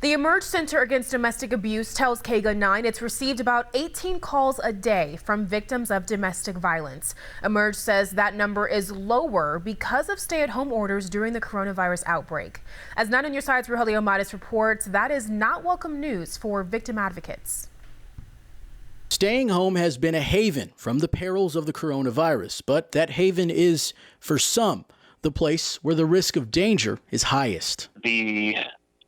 The Emerge Center Against Domestic Abuse tells KGUN 9 it's received about 18 calls a day from victims of domestic violence. Emerge says that number is lower because of stay-at-home orders during the coronavirus outbreak. As 9 on Your Side's Rogelio Matos reports, that is not welcome news for victim advocates. Staying home has been a haven from the perils of the coronavirus, but that haven is, for some, the place where the risk of danger is highest. The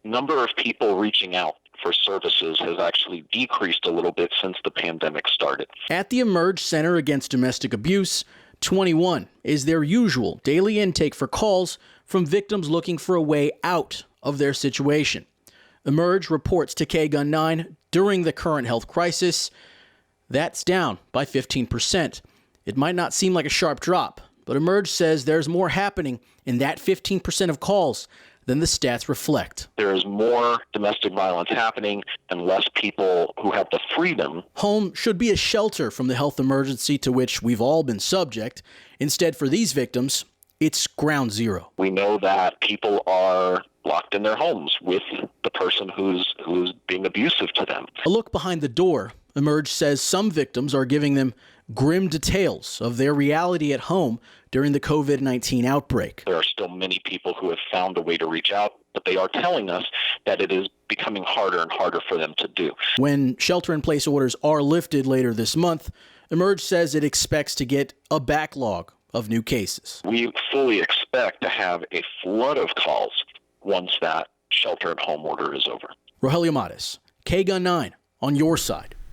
number of people reaching out for services has actually decreased a little bit since the pandemic started. At the Emerge Center Against Domestic Abuse, 21 is their usual daily intake for calls from victims looking for a way out of their situation. Emerge reports to KGUN 9 during the current health crisis, that's down by 15%. It might not seem like a sharp drop, but Emerge says there's more happening in that 15% of calls than the stats reflect. There is more domestic violence happening and less people who have the freedom. Home should be a shelter from the health emergency to which we've all been subject. Instead, for these victims, it's ground zero. We know that people are locked in their homes with the person who's being abusive to them. A look behind the door, Emerge says some victims are giving them grim details of their reality at home during the COVID-19 outbreak. There are still many people who have found a way to reach out, but they are telling us that it is becoming harder and harder for them to do. When shelter-in-place orders are lifted later this month, Emerge says it expects to get a backlog of new cases. We fully expect to have a flood of calls once that shelter-at-home order is over. Rogelio Matos, KGUN 9, on your side.